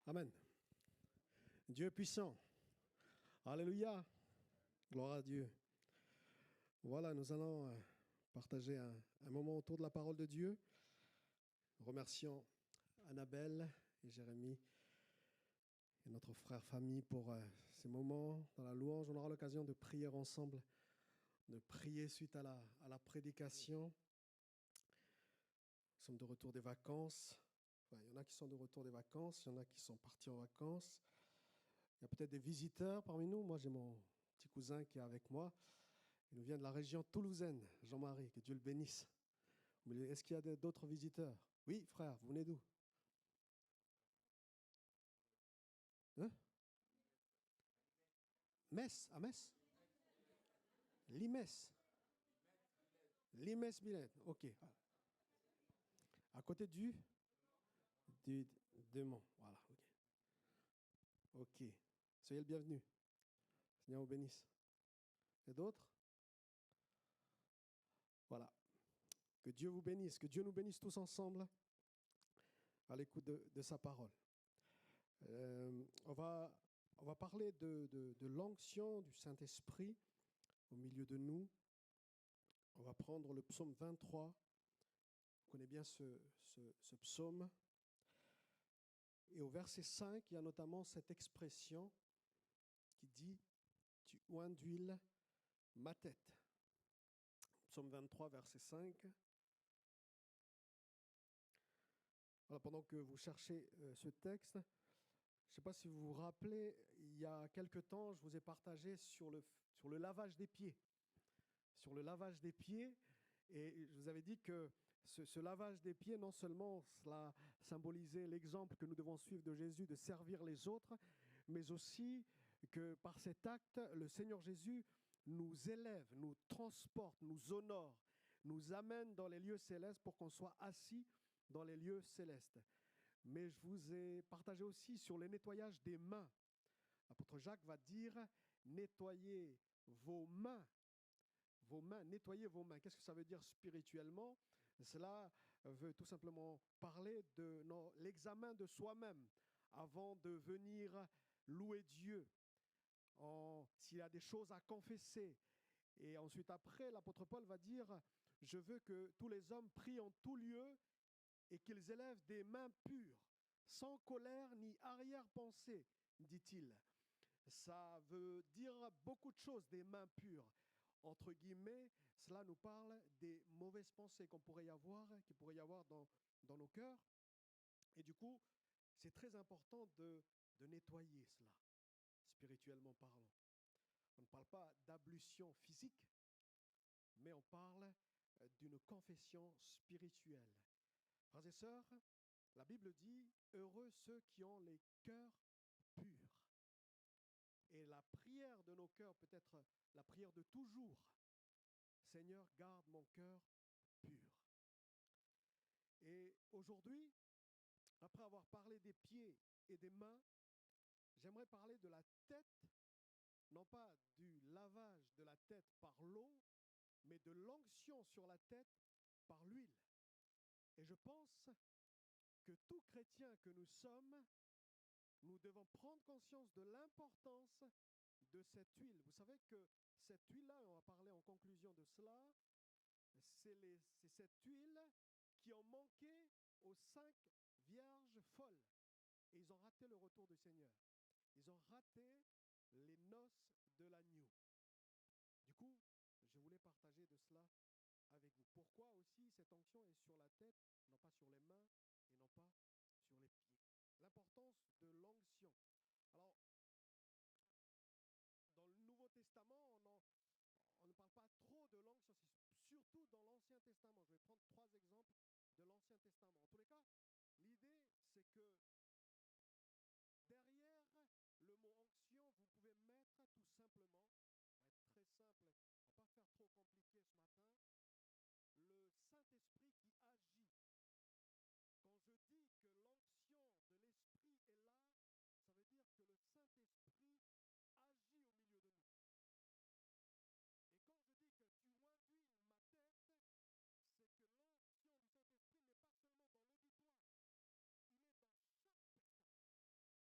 Amen. Dieu est puissant. Alléluia. Gloire à Dieu. Voilà, nous allons partager un moment autour de la parole de Dieu. Remercions Annabelle et Jérémie et notre frère famille pour ces moments dans la louange. On aura l'occasion de prier ensemble, de prier suite à la prédication. Nous sommes de retour des vacances. Enfin, il y en a qui sont de retour des vacances, il y en a qui sont partis en vacances. Il y a peut-être des visiteurs parmi nous. Moi, j'ai mon petit cousin qui est avec moi. Il nous vient de la région toulousaine, Jean-Marie, que Dieu le bénisse. Est-ce qu'il y a d'autres visiteurs? Oui, frère, vous venez d'où? Hein? Metz, à Metz? Limès. Limès-Bilène, ok. À côté de Mont. Voilà, ok. Ok. Soyez le bienvenu. Seigneur vous bénisse. Et d'autres? Voilà. Que Dieu vous bénisse, que Dieu nous bénisse tous ensemble à l'écoute de sa parole. On va parler de l'onction du Saint-Esprit au milieu de nous. On va prendre le psaume 23. On connaît bien ce psaume. Et au verset 5, il y a notamment cette expression qui dit « Tu oins d'huile ma tête ». Psaume 23, verset 5. Alors, pendant que vous cherchez ce texte, je ne sais pas si vous vous rappelez, il y a quelque temps, je vous ai partagé sur le lavage des pieds. Sur le lavage des pieds, et je vous avais dit que ce lavage des pieds, non seulement cela symbolisait l'exemple que nous devons suivre de Jésus de servir les autres, mais aussi que par cet acte, le Seigneur Jésus nous élève, nous transporte, nous honore, nous amène dans les lieux célestes pour qu'on soit assis dans les lieux célestes. Mais je vous ai partagé aussi sur le nettoyage des mains. L'apôtre Jacques va dire « nettoyez vos mains ». Vos mains, nettoyez vos mains. Qu'est-ce que ça veut dire spirituellement? Cela veut tout simplement parler de l'examen de soi-même avant de venir louer Dieu. S'il y a des choses à confesser. Et ensuite après, l'apôtre Paul va dire « Je veux que tous les hommes prient en tout lieu et qu'ils élèvent des mains pures, sans colère ni arrière-pensée, dit-il. » Ça veut dire beaucoup de choses, des mains pures. Entre guillemets, cela nous parle des mauvaises pensées qu'on pourrait y avoir, qu'il pourrait y avoir dans nos cœurs. Et du coup, c'est très important de nettoyer cela, spirituellement parlant. On ne parle pas d'ablution physique, mais on parle d'une confession spirituelle. Frères et sœurs, la Bible dit « Heureux ceux qui ont les cœurs purs ». Et la prière de nos cœurs peut être la prière de toujours. Seigneur, garde mon cœur pur. Et aujourd'hui, après avoir parlé des pieds et des mains, j'aimerais parler de la tête, non pas du lavage de la tête par l'eau, mais de l'onction sur la tête par l'huile. Et je pense que tout chrétien que nous sommes, nous devons prendre conscience de l'importance de cette huile. Vous savez que cette huile-là, on va parler en conclusion de cela, c'est cette huile qui ont manqué aux 5 vierges folles. Et ils ont raté le retour du Seigneur. Ils ont raté les noces de l'agneau. Du coup, je voulais partager de cela avec vous. Pourquoi aussi cette onction est sur la tête, non pas sur les mains et non pas sur les pieds. L'importance de l'onction. Alors, dans le Nouveau Testament, on ne parle pas trop de l'onction, surtout dans l'Ancien Testament. Je vais prendre 3 exemples de l'Ancien Testament. En tous les cas, l'idée, c'est que derrière le mot onction, vous pouvez mettre tout simplement, ça va être très simple, on ne va pas faire trop compliqué ce matin, le Saint-Esprit qui agit. Quand je dis que l'onction de l'Esprit est là, ça veut dire que le Saint-Esprit agit au milieu de nous. Et quand je dis que tu oins d'huile ma tête, c'est que l'onction du Saint-Esprit n'est pas seulement dans l'auditoire, il est dans chaque personne.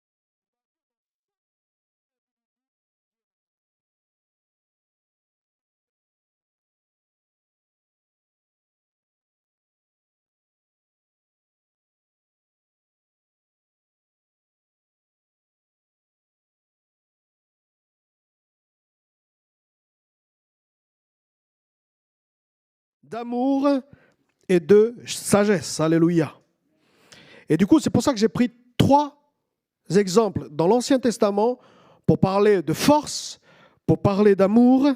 d'amour et de sagesse. Alléluia. Et du coup, c'est pour ça que j'ai pris 3 exemples dans l'Ancien Testament pour parler de force, pour parler d'amour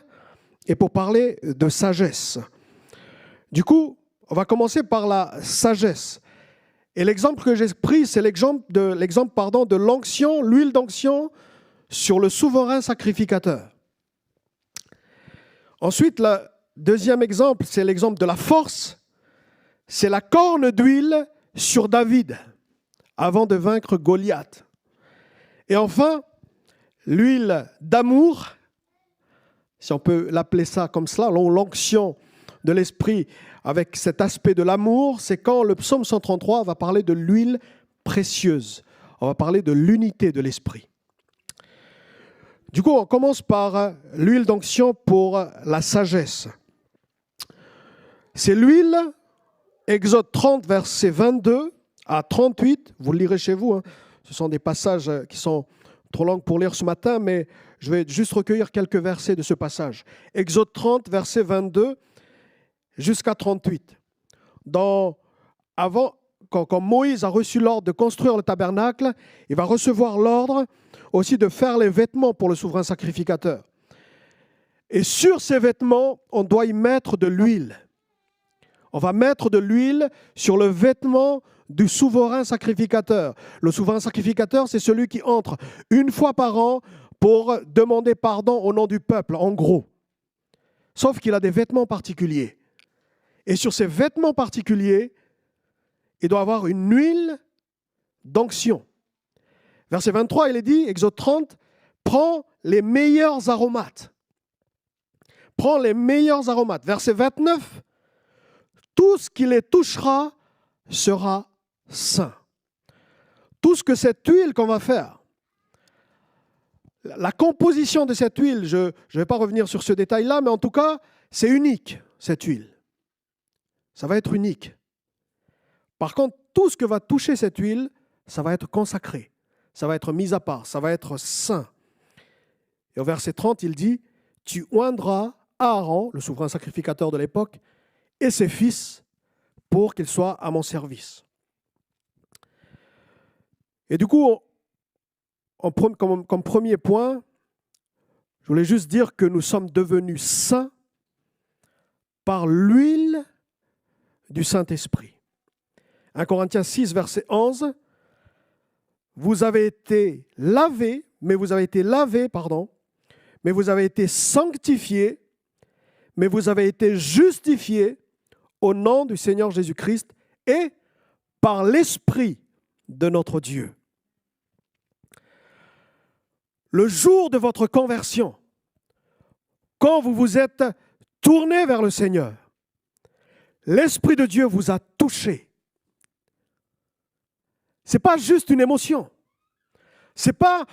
et pour parler de sagesse. Du coup, on va commencer par la sagesse. Et l'exemple que j'ai pris, c'est l'exemple de l'onction, l'huile d'onction sur le souverain sacrificateur. Ensuite, le deuxième exemple, c'est l'exemple de la force. C'est la corne d'huile sur David avant de vaincre Goliath. Et enfin, l'huile d'amour, si on peut l'appeler ça comme cela, l'onction de l'esprit avec cet aspect de l'amour, c'est quand le psaume 133 va parler de l'huile précieuse. On va parler de l'unité de l'esprit. Du coup, on commence par l'huile d'onction pour la sagesse. C'est l'huile, Exode 30, versets 22 à 38. Vous le lirez chez vous. Ce sont des passages qui sont trop longs pour lire ce matin, mais je vais juste recueillir quelques versets de ce passage. Exode 30, verset 22 jusqu'à 38. Quand Moïse a reçu l'ordre de construire le tabernacle, il va recevoir l'ordre aussi de faire les vêtements pour le souverain sacrificateur. Et sur ces vêtements, on doit y mettre de l'huile. On va mettre de l'huile sur le vêtement du souverain sacrificateur. Le souverain sacrificateur, c'est celui qui entre une fois par an pour demander pardon au nom du peuple, en gros. Sauf qu'il a des vêtements particuliers. Et sur ces vêtements particuliers, il doit avoir une huile d'onction. Verset 23, il est dit, Exode 30, prends les meilleurs aromates. Prends les meilleurs aromates. Verset 29, tout ce qui les touchera sera saint. Tout ce que cette huile qu'on va faire, la composition de cette huile, je ne vais pas revenir sur ce détail-là, mais en tout cas, c'est unique, cette huile. Ça va être unique. Par contre, tout ce que va toucher cette huile, ça va être consacré, ça va être mis à part, ça va être saint. Et au verset 30, il dit, tu oindras Aaron, le souverain sacrificateur de l'époque, et ses fils pour qu'ils soient à mon service. Et du coup, comme premier point, je voulais juste dire que nous sommes devenus saints par l'huile du Saint-Esprit. 1 Corinthiens 6, verset 11, vous avez été lavés, mais vous avez été sanctifiés, mais vous avez été justifiés au nom du Seigneur Jésus-Christ et par l'Esprit de notre Dieu. Le jour de votre conversion, quand vous vous êtes tourné vers le Seigneur, l'Esprit de Dieu vous a touché. Ce n'est pas juste une émotion. Ce n'est pas,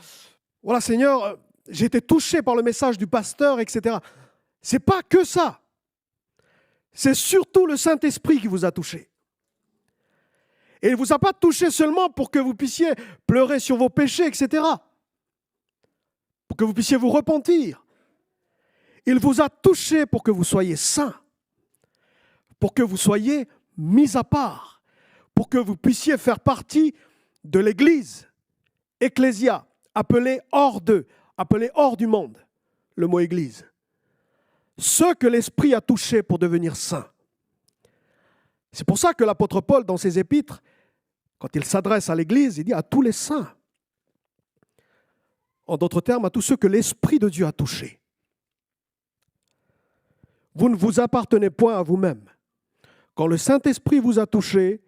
voilà Seigneur, j'ai été touché par le message du pasteur, etc. Ce n'est pas que ça. C'est surtout le Saint-Esprit qui vous a touché. Et il ne vous a pas touché seulement pour que vous puissiez pleurer sur vos péchés, etc. Pour que vous puissiez vous repentir. Il vous a touché pour que vous soyez saints, pour que vous soyez mis à part, pour que vous puissiez faire partie de l'Église, ecclésia, appelée hors d'eux, appelée hors du monde, le mot Église. Ceux que l'Esprit a touchés pour devenir saints. C'est pour ça que l'apôtre Paul, dans ses épîtres, quand il s'adresse à l'Église, il dit à tous les saints. En d'autres termes, à tous ceux que l'Esprit de Dieu a touchés. Vous ne vous appartenez point à vous-même. Quand le Saint-Esprit vous a touché,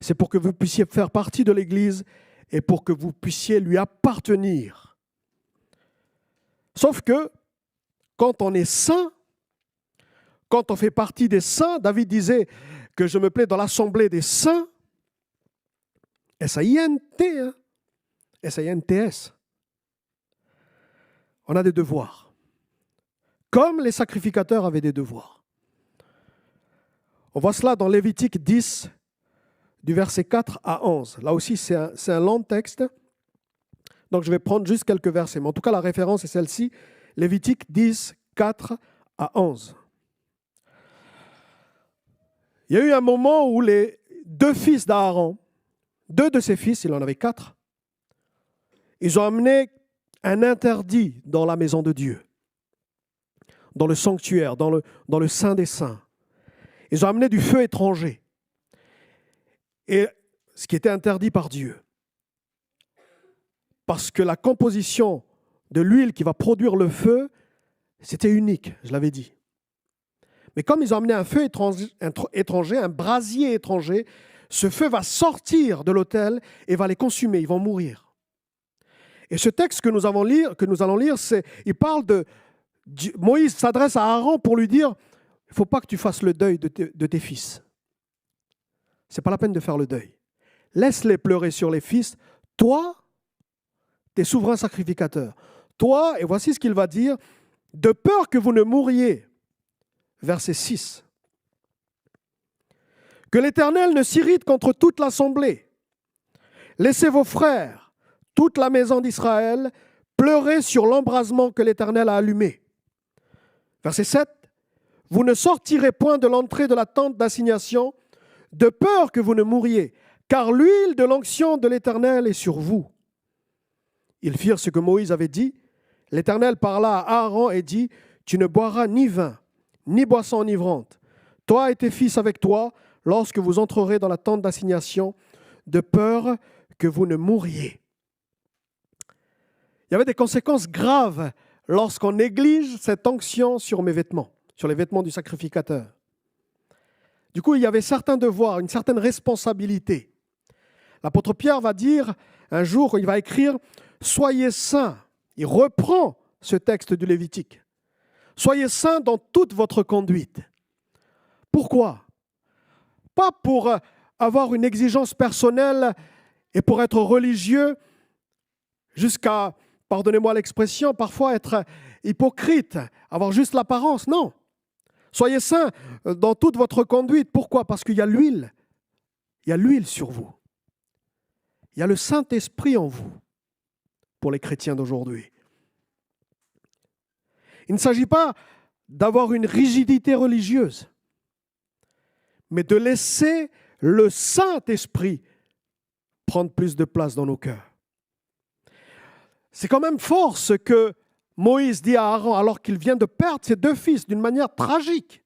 c'est pour que vous puissiez faire partie de l'Église et pour que vous puissiez lui appartenir. Sauf que, quand on est saint, quand on fait partie des saints, David disait que je me plais dans l'assemblée des saints, S-A-I-N-T, S-A-I-N-T-S. On a des devoirs. Comme les sacrificateurs avaient des devoirs. On voit cela dans Lévitique 10, du verset 4 à 11. Là aussi, c'est un long texte. Donc, je vais prendre juste quelques versets. Mais en tout cas, la référence est celle-ci. Lévitique 10, 4 à 11. Il y a eu un moment où les deux fils d'Aaron, deux de ses fils, il en avait 4, ils ont amené un interdit dans la maison de Dieu, dans le sanctuaire, dans le Saint des Saints. Ils ont amené du feu étranger, et ce qui était interdit par Dieu. Parce que la composition de l'huile qui va produire le feu, c'était unique, je l'avais dit. Mais comme ils ont amené un feu étranger, un brasier étranger, ce feu va sortir de l'autel et va les consumer, ils vont mourir. Et ce texte que nous allons lire, il parle de... Moïse s'adresse à Aaron pour lui dire, il ne faut pas que tu fasses le deuil de tes fils. Ce n'est pas la peine de faire le deuil. Laisse-les pleurer sur les fils. Toi, tu es souverain sacrificateur. Toi, et voici ce qu'il va dire, de peur que vous ne mouriez. Verset 6. Que l'Éternel ne s'irrite contre toute l'assemblée. Laissez vos frères, toute la maison d'Israël, pleurer sur l'embrasement que l'Éternel a allumé. Verset 7. Vous ne sortirez point de l'entrée de la tente d'assignation, de peur que vous ne mouriez, car l'huile de l'onction de l'Éternel est sur vous. Ils firent ce que Moïse avait dit. L'Éternel parla à Aaron et dit, tu ne boiras ni vin, ni boisson enivrante, toi et tes fils avec toi, lorsque vous entrerez dans la tente d'assignation, de peur que vous ne mouriez. Il y avait des conséquences graves lorsqu'on néglige cette onction sur mes vêtements, sur les vêtements du sacrificateur. Du coup, il y avait certains devoirs, une certaine responsabilité. L'apôtre Pierre va dire, un jour, il va écrire, « Soyez saints ». Il reprend ce texte du Lévitique. « Soyez saints dans toute votre conduite ». Pourquoi ? Pas pour avoir une exigence personnelle et pour être religieux jusqu'à, pardonnez-moi l'expression, parfois être hypocrite, avoir juste l'apparence. Non. Soyez saints dans toute votre conduite. Pourquoi ? Parce qu'il y a l'huile. Il y a l'huile sur vous. Il y a le Saint-Esprit en vous pour les chrétiens d'aujourd'hui. Il ne s'agit pas d'avoir une rigidité religieuse, mais de laisser le Saint-Esprit prendre plus de place dans nos cœurs. C'est quand même fort ce que Moïse dit à Aaron alors qu'il vient de perdre ses deux fils d'une manière tragique.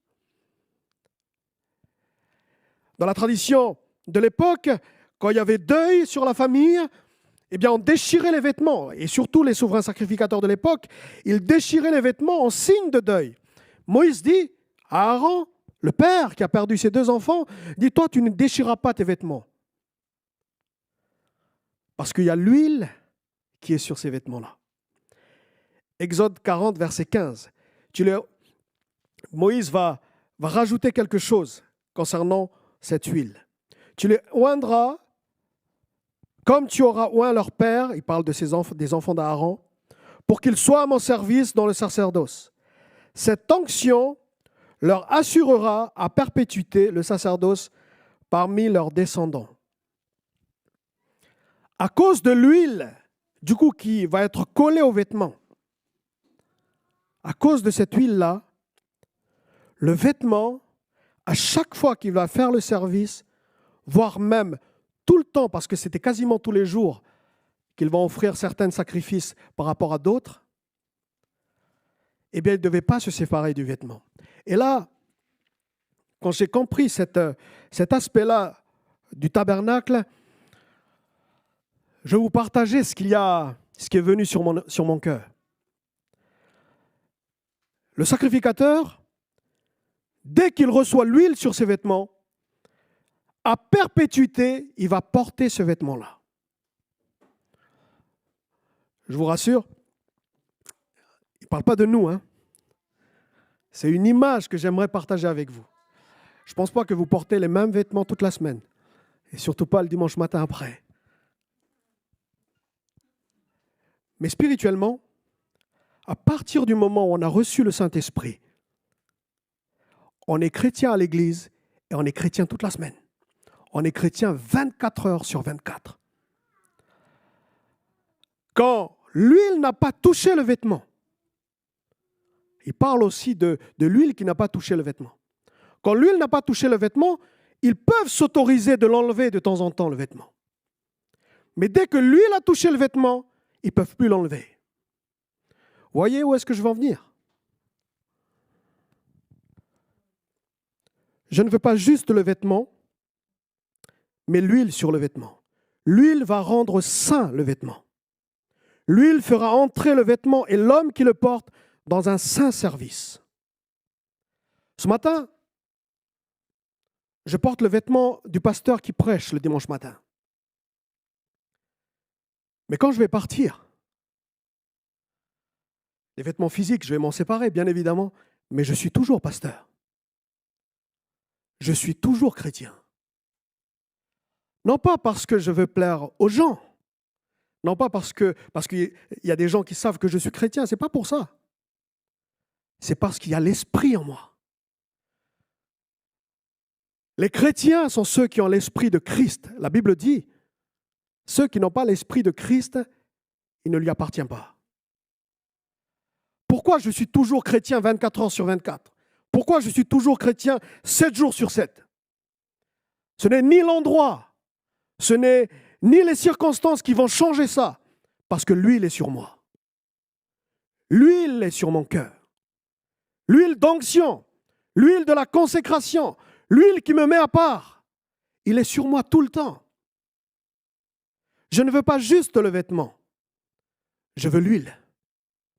Dans la tradition de l'époque, quand il y avait deuil sur la famille, eh bien on déchirait les vêtements. Et surtout les souverains sacrificateurs de l'époque, ils déchiraient les vêtements en signe de deuil. Moïse dit à Aaron, le père qui a perdu ses deux enfants, dit, toi tu ne déchireras pas tes vêtements. Parce qu'il y a l'huile qui est sur ces vêtements-là. Exode 40, verset 15. Moïse va rajouter quelque chose concernant cette huile. Tu les oindras comme tu auras oint leur père, il parle de des enfants d'Aaron, pour qu'ils soient à mon service dans le sacerdoce. Cette onction leur assurera à perpétuité le sacerdoce parmi leurs descendants. À cause de l'huile, du coup, qui va être collée aux vêtements, à cause de cette huile-là, le vêtement, à chaque fois qu'il va faire le service, voire même tout le temps, parce que c'était quasiment tous les jours qu'ils vont offrir certains sacrifices par rapport à d'autres, eh bien, il ne devait pas se séparer du vêtement. Et là, quand j'ai compris cet aspect-là du tabernacle, je vais vous partager ce qui est venu sur mon cœur. Le sacrificateur, dès qu'il reçoit l'huile sur ses vêtements, à perpétuité, il va porter ce vêtement-là. Je vous rassure, il ne parle pas de nous, hein. C'est une image que j'aimerais partager avec vous. Je ne pense pas que vous portez les mêmes vêtements toute la semaine, et surtout pas le dimanche matin après. Mais spirituellement, à partir du moment où on a reçu le Saint-Esprit, on est chrétien à l'église et on est chrétien toute la semaine. On est chrétien 24 heures sur 24. Quand l'huile n'a pas touché le vêtement, il parle aussi de l'huile qui n'a pas touché le vêtement. quand l'huile n'a pas touché le vêtement, ils peuvent s'autoriser de l'enlever de temps en temps, le vêtement. Mais dès que l'huile a touché le vêtement, ils ne peuvent plus l'enlever. Voyez où est-ce que je veux en venir? Je ne veux pas juste le vêtement, mais l'huile sur le vêtement. L'huile va rendre saint le vêtement. L'huile fera entrer le vêtement et l'homme qui le porte dans un saint service. Ce matin, je porte le vêtement du pasteur qui prêche le dimanche matin. Mais quand je vais partir, les vêtements physiques, je vais m'en séparer, bien évidemment, mais je suis toujours pasteur. Je suis toujours chrétien. Non pas parce que je veux plaire aux gens, non pas parce qu'il y a des gens qui savent que je suis chrétien, ce n'est pas pour ça. C'est parce qu'il y a l'esprit en moi. Les chrétiens sont ceux qui ont l'esprit de Christ. La Bible dit, ceux qui n'ont pas l'esprit de Christ, il ne lui appartient pas. Pourquoi je suis toujours chrétien 24 heures sur 24? Pourquoi je suis toujours chrétien 7 jours sur 7? Ce n'est ni l'endroit, ce n'est ni les circonstances qui vont changer ça, parce que l'huile est sur moi. L'huile est sur mon cœur. L'huile d'onction, l'huile de la consécration, l'huile qui me met à part, il est sur moi tout le temps. Je ne veux pas juste le vêtement, je veux l'huile.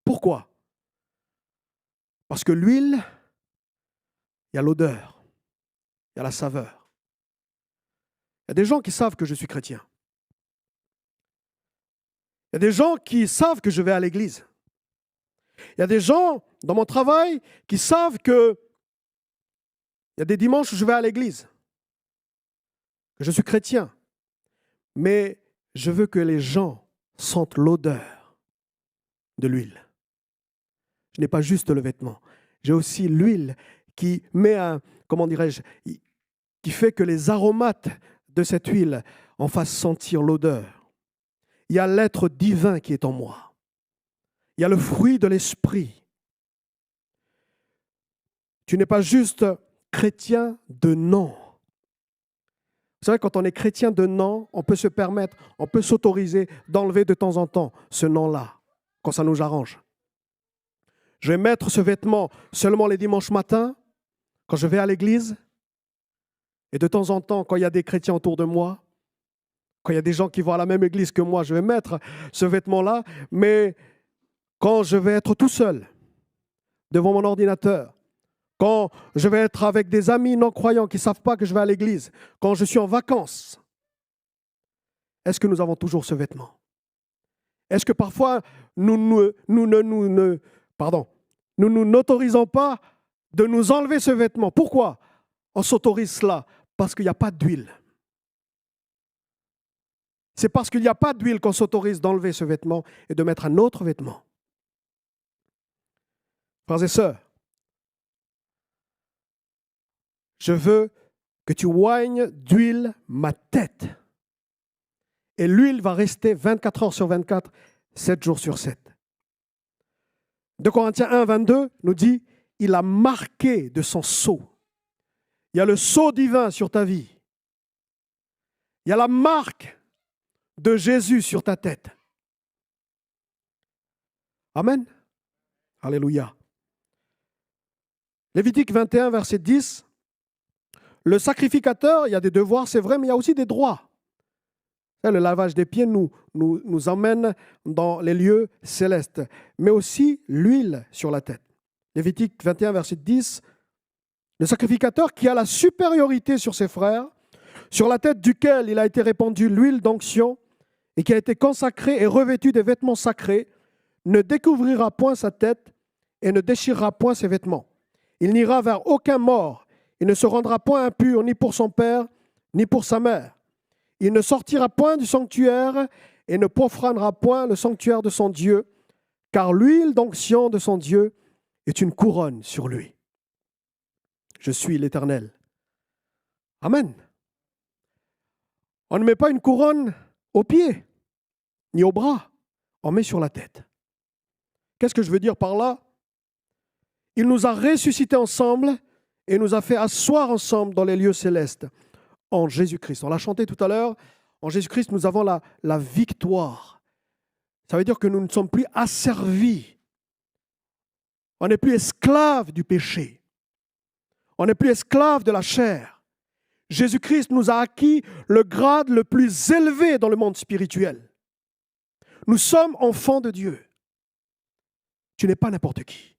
Pourquoi? Parce que l'huile, il y a l'odeur, il y a la saveur. Il y a des gens qui savent que je suis chrétien. Il y a des gens qui savent que je vais à l'église. Il y a des gens dans mon travail qui savent que il y a des dimanches où je vais à l'église, que je suis chrétien. Mais je veux que les gens sentent l'odeur de l'huile. Je n'ai pas juste le vêtement. J'ai aussi l'huile qui met qui fait que les aromates de cette huile en fassent sentir l'odeur. Il y a l'être divin qui est en moi. Il y a le fruit de l'esprit. Tu n'es pas juste chrétien de nom. Vous savez, quand on est chrétien de nom, on peut se permettre, on peut s'autoriser d'enlever de temps en temps ce nom-là, quand ça nous arrange. Je vais mettre ce vêtement seulement les dimanches matins, quand je vais à l'église. Et de temps en temps, quand il y a des chrétiens autour de moi, quand il y a des gens qui vont à la même église que moi, je vais mettre ce vêtement-là. Mais quand je vais être tout seul, devant mon ordinateur, quand je vais être avec des amis non-croyants qui ne savent pas que je vais à l'église, quand je suis en vacances, est-ce que nous avons toujours ce vêtement? Est-ce que parfois nous n'autorisons pas de nous enlever ce vêtement? Pourquoi on s'autorise cela? Parce qu'il n'y a pas d'huile. C'est parce qu'il n'y a pas d'huile qu'on s'autorise d'enlever ce vêtement et de mettre un autre vêtement. Frères et sœurs, je veux que tu oignes d'huile ma tête. Et l'huile va rester 24 heures sur 24, 7 jours sur 7. 2 Corinthiens 1, 22 nous dit, il a marqué de son sceau. Il y a le sceau divin sur ta vie. Il y a la marque de Jésus sur ta tête. Amen. Alléluia. Lévitique 21, verset 10. Le sacrificateur, il y a des devoirs, c'est vrai, mais il y a aussi des droits. Le lavage des pieds nous emmène dans les lieux célestes, mais aussi l'huile sur la tête. Lévitique 21, verset 10. Le sacrificateur qui a la supériorité sur ses frères, sur la tête duquel il a été répandu l'huile d'onction et qui a été consacré et revêtu des vêtements sacrés, ne découvrira point sa tête et ne déchirera point ses vêtements. Il n'ira vers aucun mort. Il ne se rendra point impur ni pour son père, ni pour sa mère. Il ne sortira point du sanctuaire et ne profanera point le sanctuaire de son Dieu, car l'huile d'onction de son Dieu est une couronne sur lui. Je suis l'Éternel. Amen. On ne met pas une couronne aux pieds, ni aux bras. On met sur la tête. Qu'est-ce que je veux dire par là? Il nous a ressuscités ensemble et nous a fait asseoir ensemble dans les lieux célestes en Jésus-Christ. On l'a chanté tout à l'heure. En Jésus-Christ, nous avons la victoire. Ça veut dire que nous ne sommes plus asservis. On n'est plus esclaves du péché. On n'est plus esclaves de la chair. Jésus-Christ nous a acquis le grade le plus élevé dans le monde spirituel. Nous sommes enfants de Dieu. Tu n'es pas n'importe qui.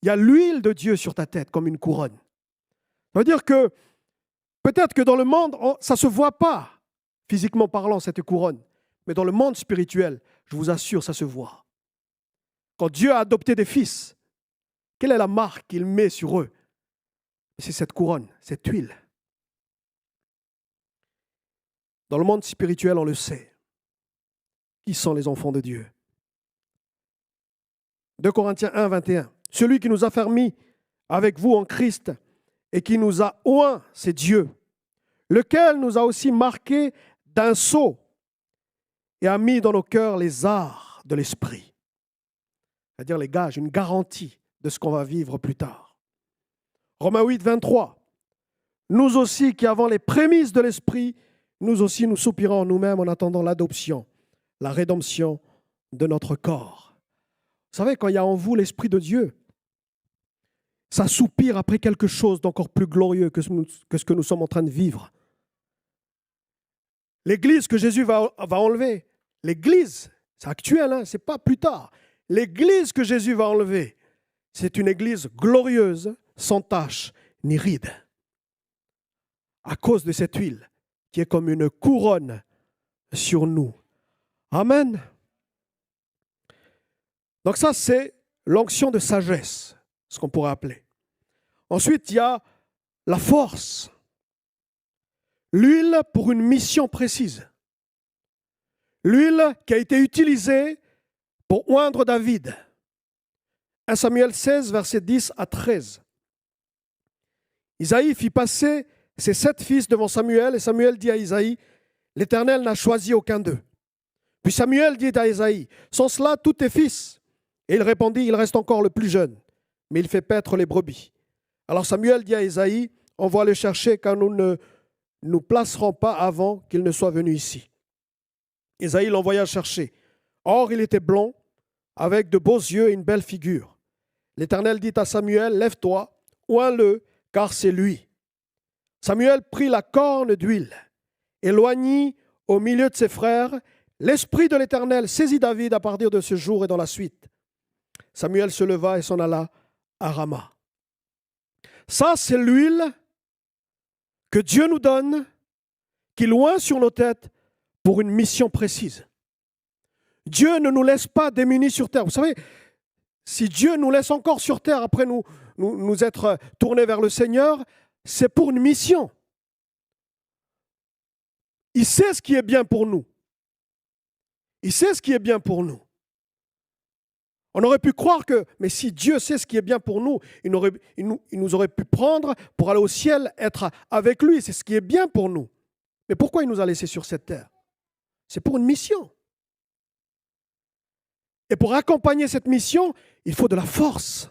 Il y a l'huile de Dieu sur ta tête comme une couronne. Ça veut dire que peut-être que dans le monde, ça ne se voit pas, physiquement parlant, cette couronne. Mais dans le monde spirituel, je vous assure, ça se voit. Quand Dieu a adopté des fils, quelle est la marque qu'il met sur eux? C'est cette couronne, cette huile. Dans le monde spirituel, on le sait. Qui sont les enfants de Dieu? 2 Corinthiens 1, 21. Celui qui nous a fermis avec vous en Christ et qui nous a oints, c'est Dieu, lequel nous a aussi marqués d'un sceau et a mis dans nos cœurs les arts de l'esprit. C'est-à-dire les gages, une garantie de ce qu'on va vivre plus tard. Romains 8, 23. Nous aussi qui avons les prémices de l'esprit, nous aussi nous soupirons en nous-mêmes en attendant l'adoption, la rédemption de notre corps. Vous savez, quand il y a en vous l'Esprit de Dieu, ça soupire après quelque chose d'encore plus glorieux que ce que nous sommes en train de vivre. L'Église que Jésus va enlever, l'Église, c'est actuel, hein, c'est pas plus tard. L'Église que Jésus va enlever, c'est une Église glorieuse, sans tache ni ride. À cause de cette huile qui est comme une couronne sur nous. Amen. Donc ça, c'est l'onction de sagesse, ce qu'on pourrait appeler. Ensuite, il y a la force. L'huile pour une mission précise. L'huile qui a été utilisée pour oindre David. 1 Samuel 16, versets 10 à 13. Isaïe fit passer ses 7 fils devant Samuel, et Samuel dit à Isaïe, « L'Éternel n'a choisi aucun d'eux. » Puis Samuel dit à Isaïe, « Sont cela tous tes fils ?» Et il répondit, « Il reste encore le plus jeune, mais il fait paître les brebis. » Alors Samuel dit à Isaïe, « Envoie le chercher, car nous ne nous placerons pas avant qu'il ne soit venu ici. » Isaïe l'envoya chercher. Or, il était blond, avec de beaux yeux et une belle figure. L'Éternel dit à Samuel, « Lève-toi, oins-le, car c'est lui. » Samuel prit la corne d'huile, éloignit au milieu de ses frères. L'Esprit de l'Éternel saisit David à partir de ce jour et dans la suite. Samuel se leva et s'en alla à Rama. Ça, c'est l'huile que Dieu nous donne, qu'il oint sur nos têtes pour une mission précise. Dieu ne nous laisse pas démunis sur terre. Vous savez, si Dieu nous laisse encore sur terre après nous être tournés vers le Seigneur, c'est pour une mission. Il sait ce qui est bien pour nous. Il sait ce qui est bien pour nous. On aurait pu croire que, mais si Dieu sait ce qui est bien pour nous, il nous aurait pu prendre pour aller au ciel, être avec lui. C'est ce qui est bien pour nous. Mais pourquoi il nous a laissés sur cette terre? C'est pour une mission. Et pour accompagner cette mission, il faut de la force.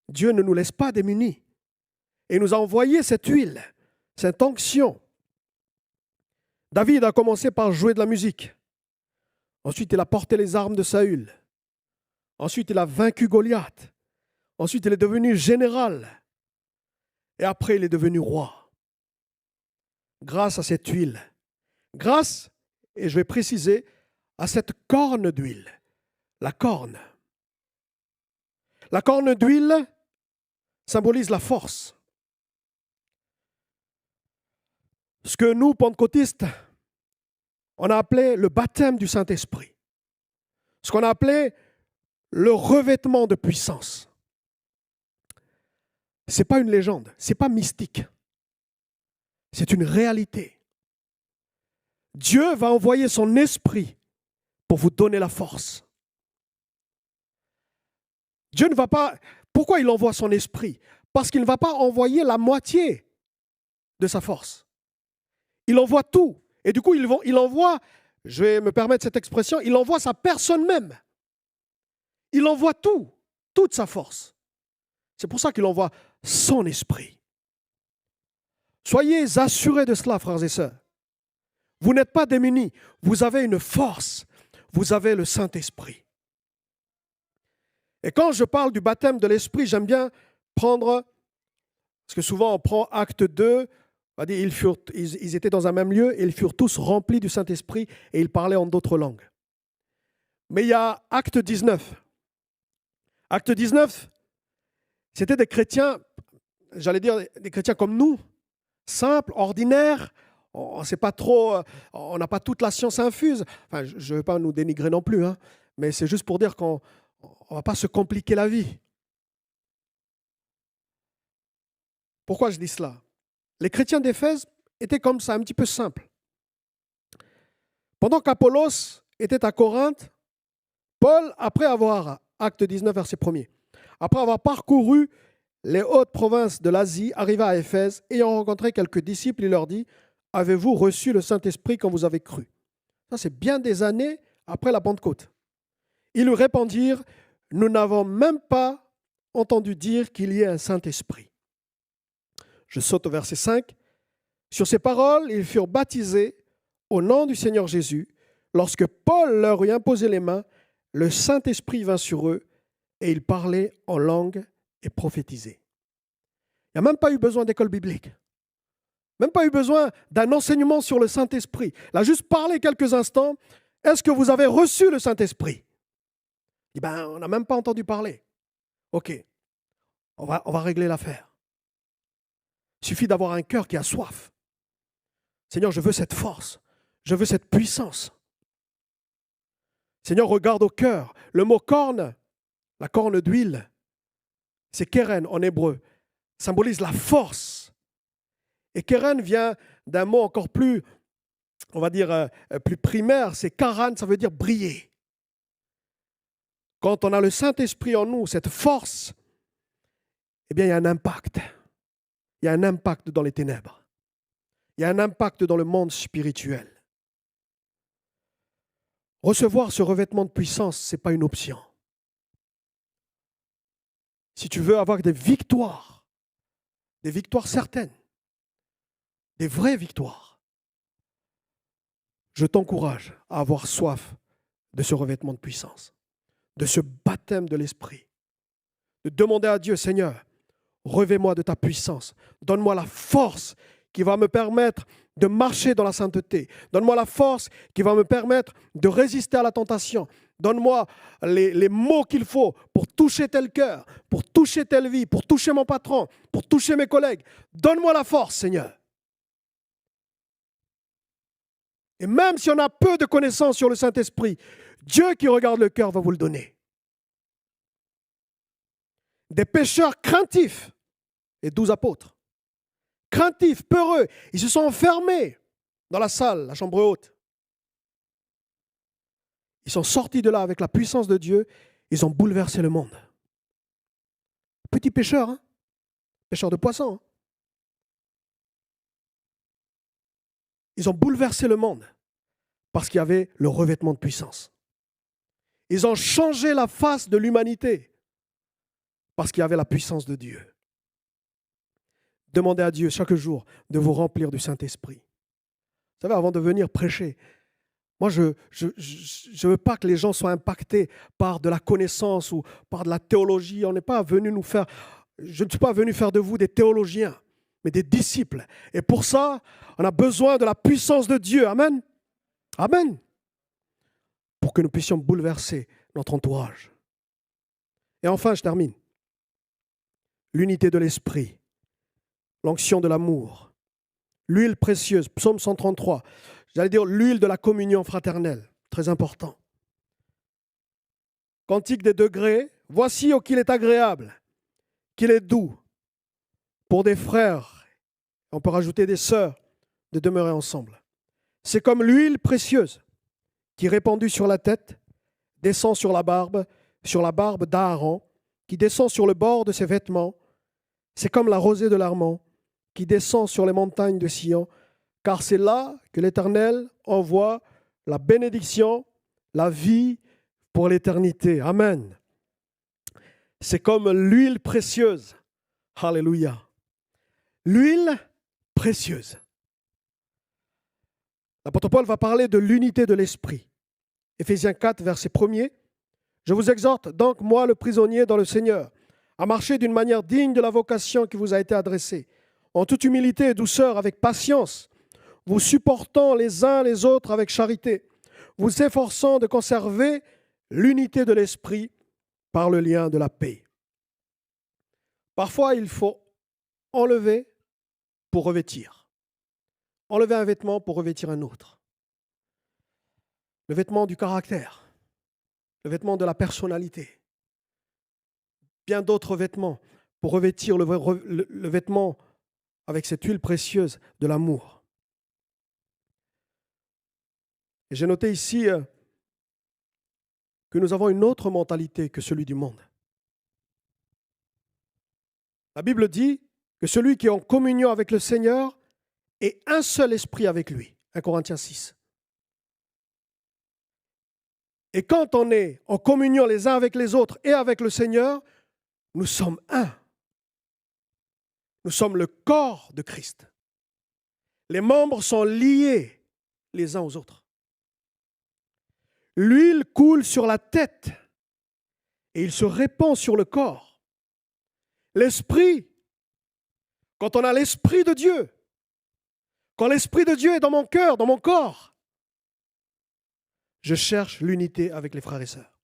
Dieu ne nous laisse pas démunis. Et il nous a envoyé cette huile, cette onction. David a commencé par jouer de la musique. Ensuite, il a porté les armes de Saül. Ensuite, il a vaincu Goliath. Ensuite, il est devenu général. Et après, il est devenu roi. Grâce à cette huile. Grâce, et je vais préciser, à cette corne d'huile. La corne. La corne d'huile symbolise la force. Ce que nous, pentecôtistes, on a appelé le baptême du Saint-Esprit. Ce qu'on a appelé le revêtement de puissance. Ce n'est pas une légende, ce n'est pas mystique. C'est une réalité. Dieu va envoyer son esprit pour vous donner la force. Dieu ne va pas... Pourquoi il envoie son esprit? Parce qu'il ne va pas envoyer la moitié de sa force. Il envoie tout. Et du coup, il envoie, je vais me permettre cette expression, il envoie sa personne même. Il envoie tout, toute sa force. C'est pour ça qu'il envoie son esprit. Soyez assurés de cela, frères et sœurs. Vous n'êtes pas démunis. Vous avez une force. Vous avez le Saint-Esprit. Et quand je parle du baptême de l'Esprit, j'aime bien prendre, parce que souvent on prend Acte 2, on va dire, ils étaient dans un même lieu et ils furent tous remplis du Saint-Esprit et ils parlaient en d'autres langues. Mais il y a Acte 19. Acte 19, c'était des chrétiens, j'allais dire des chrétiens comme nous, simples, ordinaires. On sait pas trop, on n'a pas toute la science infuse. Enfin, je ne veux pas nous dénigrer non plus, hein, mais c'est juste pour dire qu'on ne va pas se compliquer la vie. Pourquoi je dis cela? Les chrétiens d'Éphèse étaient comme ça, un petit peu simples. Pendant qu'Apollos était à Corinthe, Paul, après avoir, acte 19, verset 1er, après avoir parcouru les hautes provinces de l'Asie, arriva à Éphèse, ayant rencontré quelques disciples, il leur dit, « Avez-vous reçu le Saint-Esprit quand vous avez cru ?» Ça, c'est bien des années après la Pentecôte. Ils lui répondirent, « Nous n'avons même pas entendu dire qu'il y ait un Saint-Esprit. » Je saute au verset 5. Sur ces paroles, ils furent baptisés au nom du Seigneur Jésus. Lorsque Paul leur eut imposé les mains, le Saint-Esprit vint sur eux et ils parlaient en langue et prophétisaient. Il n'y a même pas eu besoin d'école biblique. Même pas eu besoin d'un enseignement sur le Saint-Esprit. Il a juste parlé quelques instants. Est-ce que vous avez reçu le Saint-Esprit? On n'a même pas entendu parler. Ok, on va régler l'affaire. Il suffit d'avoir un cœur qui a soif. Seigneur, je veux cette force. Je veux cette puissance. Seigneur, regarde au cœur. Le mot corne, la corne d'huile, c'est keren en hébreu, symbolise la force. Et keren vient d'un mot encore plus, on va dire, plus primaire, c'est karan, ça veut dire briller. Quand on a le Saint-Esprit en nous, cette force, eh bien, il y a un impact. Il y a un impact dans les ténèbres. Il y a un impact dans le monde spirituel. Recevoir ce revêtement de puissance, ce n'est pas une option. Si tu veux avoir des victoires certaines, des vraies victoires, je t'encourage à avoir soif de ce revêtement de puissance, de ce baptême de l'Esprit, de demander à Dieu, Seigneur, revêt-moi de ta puissance, donne-moi la force qui va me permettre de marcher dans la sainteté. Donne-moi la force qui va me permettre de résister à la tentation. Donne-moi les mots qu'il faut pour toucher tel cœur, pour toucher telle vie, pour toucher mon patron, pour toucher mes collègues. Donne-moi la force, Seigneur. Et même si on a peu de connaissances sur le Saint-Esprit, Dieu qui regarde le cœur va vous le donner. Des pécheurs craintifs, les 12 apôtres, craintifs, peureux, ils se sont enfermés dans la salle, la chambre haute. Ils sont sortis de là avec la puissance de Dieu, ils ont bouleversé le monde. Petits pêcheurs, hein? Pêcheurs de poissons. Hein? Ils ont bouleversé le monde parce qu'il y avait le revêtement de puissance. Ils ont changé la face de l'humanité parce qu'il y avait la puissance de Dieu. Demandez à Dieu chaque jour de vous remplir du Saint-Esprit. Vous savez, avant de venir prêcher, moi, je ne veux pas que les gens soient impactés par de la connaissance ou par de la théologie. On n'est pas venu nous faire, je ne suis pas venu faire de vous des théologiens, mais des disciples. Et pour ça, on a besoin de la puissance de Dieu. Amen. Amen. Pour que nous puissions bouleverser notre entourage. Et enfin, je termine. L'unité de l'esprit, l'onction de l'amour, l'huile précieuse, psaume 133. J'allais dire l'huile de la communion fraternelle, très important. Cantique des degrés, voici oh qu'il est agréable, qu'il est doux pour des frères, on peut rajouter des sœurs, de demeurer ensemble. C'est comme l'huile précieuse qui répandue sur la tête, descend sur la barbe d'Aaron, qui descend sur le bord de ses vêtements. C'est comme la rosée de l'Armon qui descend sur les montagnes de Sion, car c'est là que l'Éternel envoie la bénédiction, la vie pour l'éternité. Amen. c'est comme l'huile précieuse. Alléluia. L'huile précieuse. L'apôtre Paul va parler de l'unité de l'esprit. Éphésiens 4, verset 1er. Je vous exhorte donc, moi le prisonnier dans le Seigneur, à marcher d'une manière digne de la vocation qui vous a été adressée, en toute humilité et douceur, avec patience, vous supportant les uns les autres avec charité, vous efforçant de conserver l'unité de l'esprit par le lien de la paix. Parfois, il faut enlever pour revêtir. Enlever un vêtement pour revêtir un autre. Le vêtement du caractère, le vêtement de la personnalité, bien d'autres vêtements pour revêtir le vêtement avec cette huile précieuse de l'amour. Et j'ai noté ici que nous avons une autre mentalité que celui du monde. La Bible dit que celui qui est en communion avec le Seigneur est un seul esprit avec lui. 1 Corinthiens 6. Et quand on est en communion les uns avec les autres et avec le Seigneur, nous sommes un. Nous sommes le corps de Christ. Les membres sont liés les uns aux autres. L'huile coule sur la tête et il se répand sur le corps. L'esprit, quand on a l'Esprit de Dieu, quand l'Esprit de Dieu est dans mon cœur, dans mon corps, je cherche l'unité avec les frères et sœurs.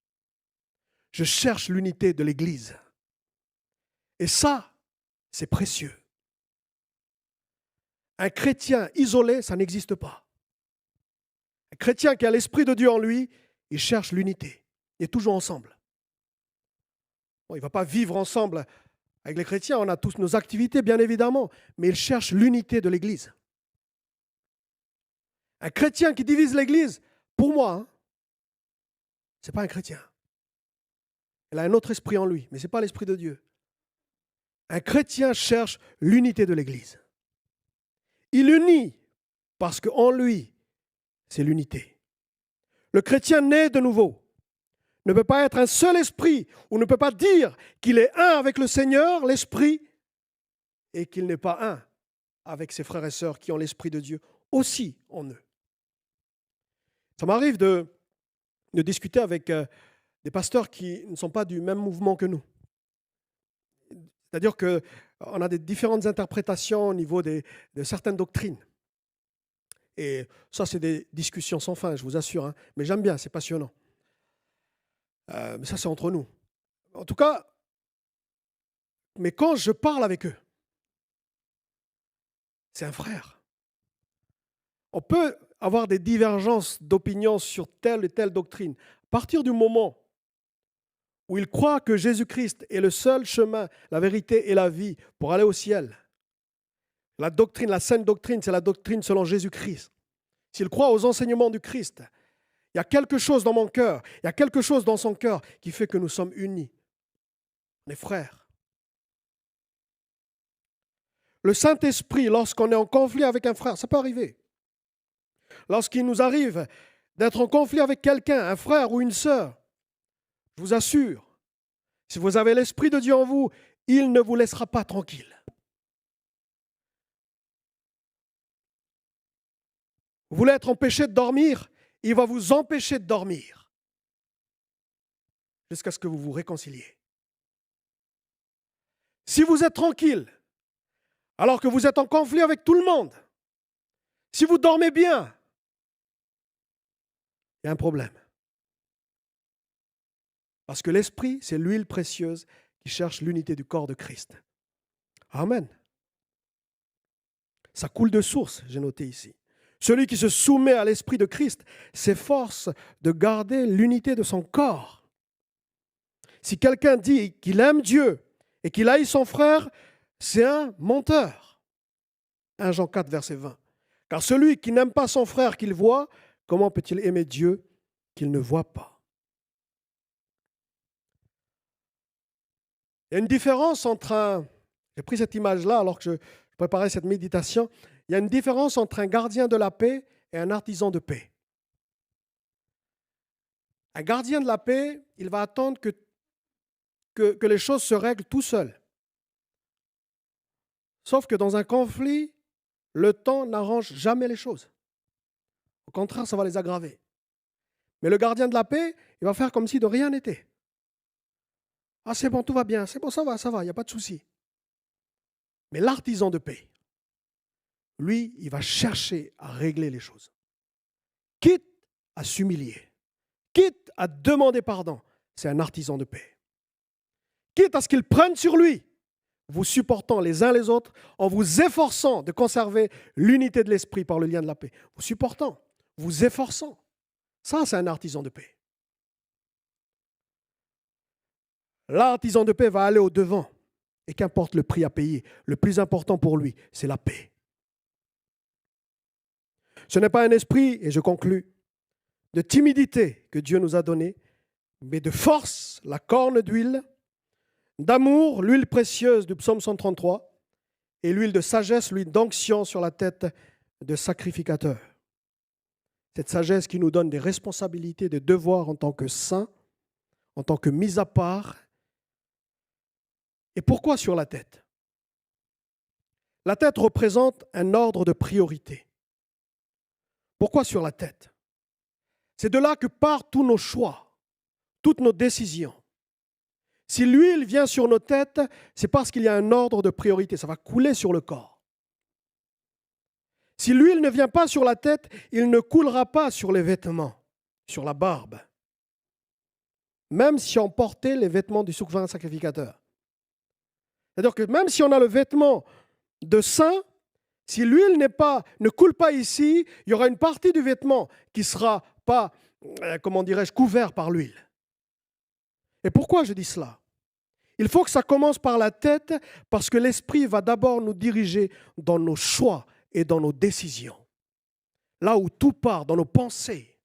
Je cherche l'unité de l'Église. Et ça, c'est précieux. Un chrétien isolé, ça n'existe pas. Un chrétien qui a l'Esprit de Dieu en lui, il cherche l'unité. Il est toujours ensemble. Bon, il ne va pas vivre ensemble avec les chrétiens, on a tous nos activités, bien évidemment, mais il cherche l'unité de l'Église. Un chrétien qui divise l'Église, pour moi, ce n'est pas un chrétien. Il a un autre esprit en lui, mais ce n'est pas l'Esprit de Dieu. Un chrétien cherche l'unité de l'Église. Il unit parce qu'en lui, c'est l'unité. Le chrétien né de nouveau ne peut pas être un seul esprit, ou ne peut pas dire qu'il est un avec le Seigneur, l'esprit, et qu'il n'est pas un avec ses frères et sœurs qui ont l'Esprit de Dieu aussi en eux. Ça m'arrive de discuter avec des pasteurs qui ne sont pas du même mouvement que nous. C'est-à-dire qu'on a des différentes interprétations au niveau de certaines doctrines. Et ça, c'est des discussions sans fin, je vous assure. Hein. Mais j'aime bien, c'est passionnant. Mais ça, c'est entre nous. En tout cas, mais quand je parle avec eux, c'est un frère. On peut avoir des divergences d'opinion sur telle et telle doctrine. À partir du moment où ils croient que Jésus-Christ est le seul chemin, la vérité et la vie pour aller au ciel, la doctrine, la sainte doctrine, c'est la doctrine selon Jésus-Christ. S'ils croient aux enseignements du Christ, il y a quelque chose dans mon cœur, il y a quelque chose dans son cœur qui fait que nous sommes unis. On est frères. Le Saint-Esprit, lorsqu'on est en conflit avec un frère, ça peut arriver. Lorsqu'il nous arrive d'être en conflit avec quelqu'un, un frère ou une sœur, je vous assure, si vous avez l'Esprit de Dieu en vous, il ne vous laissera pas tranquille. Vous voulez être empêché de dormir, il va vous empêcher de dormir jusqu'à ce que vous vous réconciliez. Si vous êtes tranquille, alors que vous êtes en conflit avec tout le monde, si vous dormez bien, il y a un problème. Parce que l'esprit, c'est l'huile précieuse qui cherche l'unité du corps de Christ. Amen. Ça coule de source, j'ai noté ici. Celui qui se soumet à l'esprit de Christ s'efforce de garder l'unité de son corps. Si quelqu'un dit qu'il aime Dieu et qu'il haït son frère, c'est un menteur. 1 Jean 4, verset 20. Car celui qui n'aime pas son frère qu'il voit, comment peut-il aimer Dieu qu'il ne voit pas? Il y a une différence entre j'ai pris cette image-là alors que je préparais cette méditation. Il y a une différence entre un gardien de la paix et un artisan de paix. Un gardien de la paix, il va attendre que que les choses se règlent tout seules. Sauf que dans un conflit, le temps n'arrange jamais les choses. Au contraire, ça va les aggraver. Mais le gardien de la paix, il va faire comme si de rien n'était. Ah, c'est bon, tout va bien, c'est bon, ça va, il n'y a pas de souci. Mais l'artisan de paix, lui, il va chercher à régler les choses. Quitte à s'humilier, quitte à demander pardon, c'est un artisan de paix. Quitte à ce qu'il prenne sur lui, vous supportant les uns les autres, en vous efforçant de conserver l'unité de l'esprit par le lien de la paix. Vous supportant, vous efforçant. Ça, c'est un artisan de paix. L'artisan de paix va aller au-devant. Et qu'importe le prix à payer, le plus important pour lui, c'est la paix. Ce n'est pas un esprit, et je conclus, de timidité que Dieu nous a donné, mais de force, la corne d'huile, d'amour, l'huile précieuse du psaume 133, et l'huile de sagesse, l'huile d'onction sur la tête de sacrificateur. Cette sagesse qui nous donne des responsabilités, des devoirs en tant que saints, en tant que mis à part. Et pourquoi sur la tête? La tête représente un ordre de priorité. Pourquoi sur la tête? C'est de là que partent tous nos choix, toutes nos décisions. Si l'huile vient sur nos têtes, c'est parce qu'il y a un ordre de priorité. Ça va couler sur le corps. Si l'huile ne vient pas sur la tête, il ne coulera pas sur les vêtements, sur la barbe. Même si on portait les vêtements du souverain sacrificateur. C'est-à-dire que même si on a le vêtement de saint, si l'huile ne coule pas ici, il y aura une partie du vêtement qui ne sera pas, couvert par l'huile. Et pourquoi je dis cela? Il faut que ça commence par la tête parce que l'esprit va d'abord nous diriger dans nos choix et dans nos décisions. Là où tout part, dans nos pensées.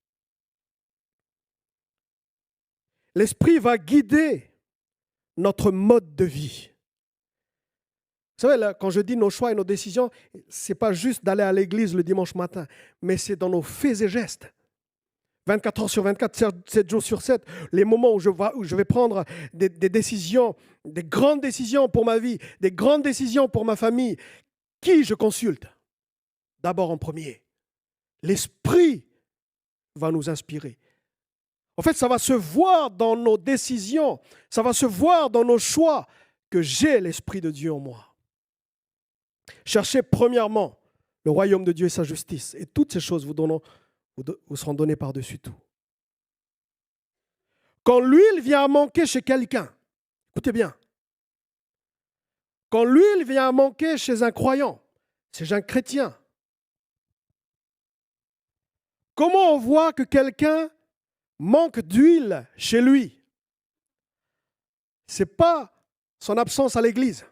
L'esprit va guider notre mode de vie. Vous savez, là, quand je dis nos choix et nos décisions, ce n'est pas juste d'aller à l'église le dimanche matin, mais c'est dans nos faits et gestes. 24 heures sur 24, 7 jours sur 7, les moments où je vais prendre des décisions, des grandes décisions pour ma vie, des grandes décisions pour ma famille. Qui je consulte? D'abord en premier. L'Esprit va nous inspirer. En fait, ça va se voir dans nos décisions, ça va se voir dans nos choix que j'ai l'Esprit de Dieu en moi. Cherchez premièrement le royaume de Dieu et sa justice, et toutes ces choses vous seront données par-dessus tout. Quand l'huile vient à manquer chez quelqu'un, écoutez bien, quand l'huile vient à manquer chez un croyant, chez un chrétien, comment on voit que quelqu'un manque d'huile chez lui? Ce n'est pas son absence à l'église.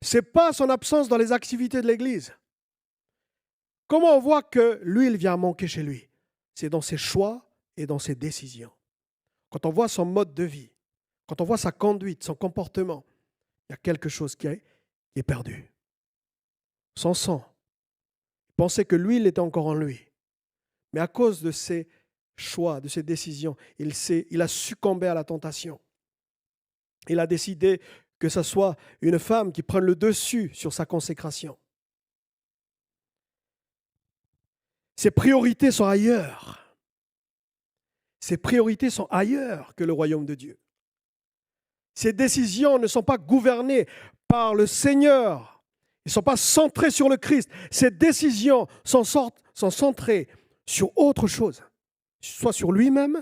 Ce n'est pas son absence dans les activités de l'église. Comment on voit que l'huile vient à manquer chez lui? C'est dans ses choix et dans ses décisions. Quand on voit son mode de vie, quand on voit sa conduite, son comportement, il y a quelque chose qui est perdu. Son sang. Il pensait que l'huile était encore en lui. Mais à cause de ses choix, de ses décisions, il a succombé à la tentation. Il a décidé que ce soit une femme qui prenne le dessus sur sa consécration. Ses priorités sont ailleurs. Ses priorités sont ailleurs que le royaume de Dieu. Ses décisions ne sont pas gouvernées par le Seigneur. Ils ne sont pas centrés sur le Christ. Ses décisions sont centrées sur autre chose. Soit sur lui-même,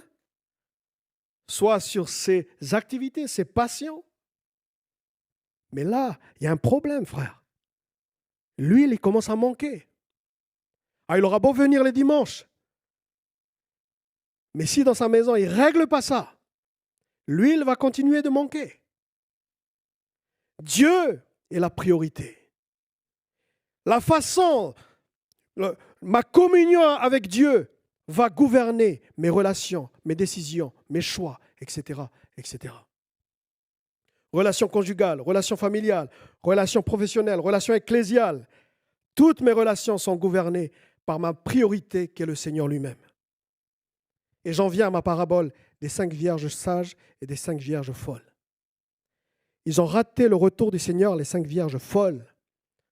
soit sur ses activités, ses passions. Mais là, il y a un problème, frère. L'huile, il commence à manquer. Ah, il aura beau venir les dimanches. Mais si dans sa maison, il ne règle pas ça, l'huile va continuer de manquer. Dieu est la priorité. La façon, ma communion avec Dieu va gouverner mes relations, mes décisions, mes choix, etc., etc. Relations conjugales, relations familiales, relations professionnelles, relations ecclésiales. Toutes mes relations sont gouvernées par ma priorité qui est le Seigneur lui-même. Et j'en viens à ma parabole des 5 vierges sages et des 5 vierges folles. Ils ont raté le retour du Seigneur, les 5 vierges folles,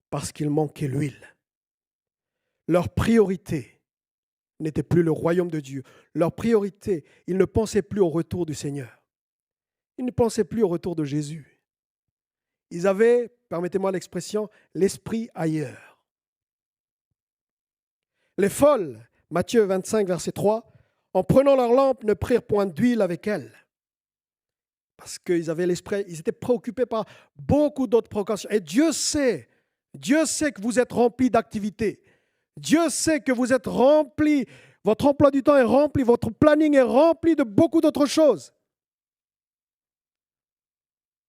parce qu'il manquait l'huile. Leur priorité n'était plus le royaume de Dieu. Leur priorité, ils ne pensaient plus au retour du Seigneur. Ils ne pensaient plus au retour de Jésus. Ils avaient, permettez-moi l'expression, l'esprit ailleurs. Les folles, Matthieu 25, verset 3, en prenant leur lampe, ne prirent point d'huile avec elles. Parce qu'ils avaient l'esprit, ils étaient préoccupés par beaucoup d'autres préoccupations. Et Dieu sait que vous êtes remplis d'activités. Dieu sait que vous êtes remplis, votre emploi du temps est rempli, votre planning est rempli de beaucoup d'autres choses.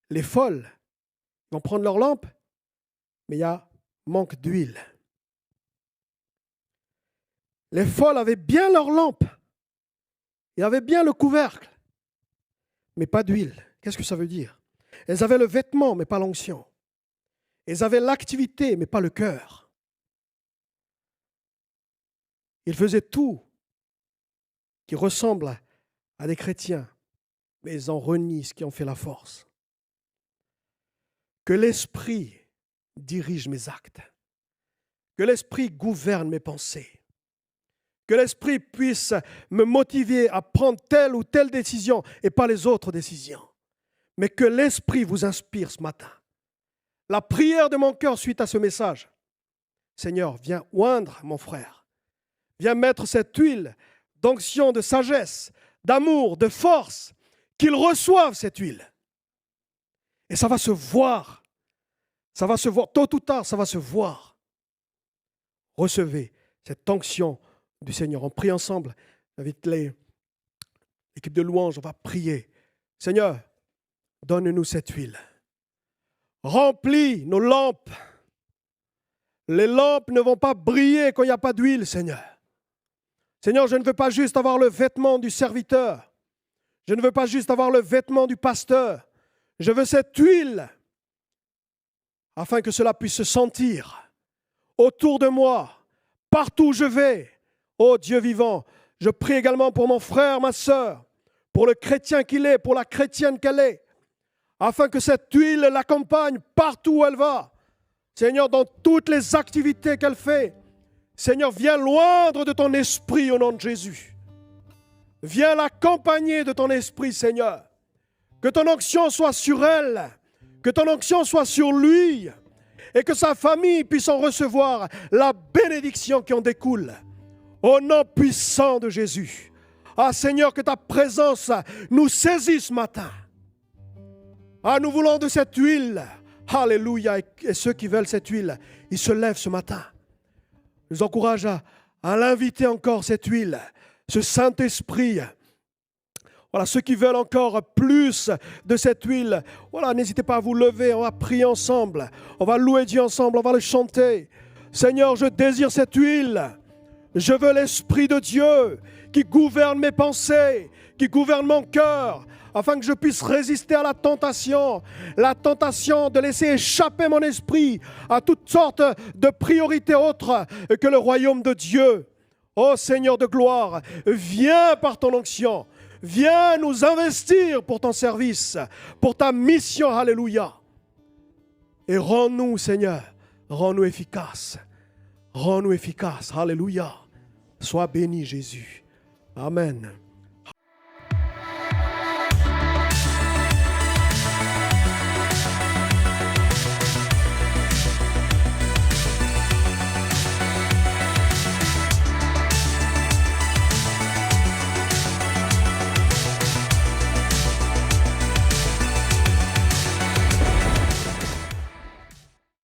Les folles vont prendre leur lampe, mais il y a manque d'huile. Les folles avaient bien leur lampe, ils avaient bien le couvercle, mais pas d'huile. Qu'est-ce que ça veut dire? Elles avaient le vêtement, mais pas l'onction. Elles avaient l'activité, mais pas le cœur. Ils faisaient tout qui ressemble à des chrétiens, mais ils en renient ce qui en fait la force. Que l'Esprit dirige mes actes, que l'Esprit gouverne mes pensées, que l'Esprit puisse me motiver à prendre telle ou telle décision et pas les autres décisions, mais que l'Esprit vous inspire ce matin. La prière de mon cœur suite à ce message, Seigneur, viens oindre mon frère, viens mettre cette huile d'onction, de sagesse, d'amour, de force, qu'il reçoive cette huile. Et ça va se voir. Ça va se voir. Tôt ou tard, ça va se voir. Recevez cette onction du Seigneur. On prie ensemble avec l'équipe de louange. On va prier. Seigneur, donne-nous cette huile. Remplis nos lampes. Les lampes ne vont pas briller quand il n'y a pas d'huile, Seigneur. Seigneur, je ne veux pas juste avoir le vêtement du serviteur. Je ne veux pas juste avoir le vêtement du pasteur. Je veux cette huile afin que cela puisse se sentir autour de moi, partout où je vais. Ô Dieu vivant, je prie également pour mon frère, ma sœur, pour le chrétien qu'il est, pour la chrétienne qu'elle est, afin que cette huile l'accompagne partout où elle va. Seigneur, dans toutes les activités qu'elle fait, Seigneur, viens l'oindre de ton esprit au nom de Jésus. Viens l'accompagner de ton esprit, Seigneur. Que ton onction soit sur elle, que ton onction soit sur lui, et que sa famille puisse en recevoir la bénédiction qui en découle. Au nom puissant de Jésus. Ah Seigneur, que ta présence nous saisisse ce matin. Ah, nous voulons de cette huile. Alléluia. Et ceux qui veulent cette huile, ils se lèvent ce matin. Je nous encourage à l'inviter encore, cette huile, ce Saint-Esprit. Voilà, ceux qui veulent encore plus de cette huile, voilà, n'hésitez pas à vous lever, on va prier ensemble, on va louer Dieu ensemble, on va le chanter. Seigneur, je désire cette huile. Je veux l'Esprit de Dieu qui gouverne mes pensées, qui gouverne mon cœur, afin que je puisse résister à la tentation de laisser échapper mon esprit à toutes sortes de priorités autres que le royaume de Dieu. Ô Seigneur de gloire, viens par ton onction, viens nous investir pour ton service, pour ta mission, alléluia. Et rends-nous, Seigneur, rends-nous efficaces, alléluia. Sois béni, Jésus. Amen.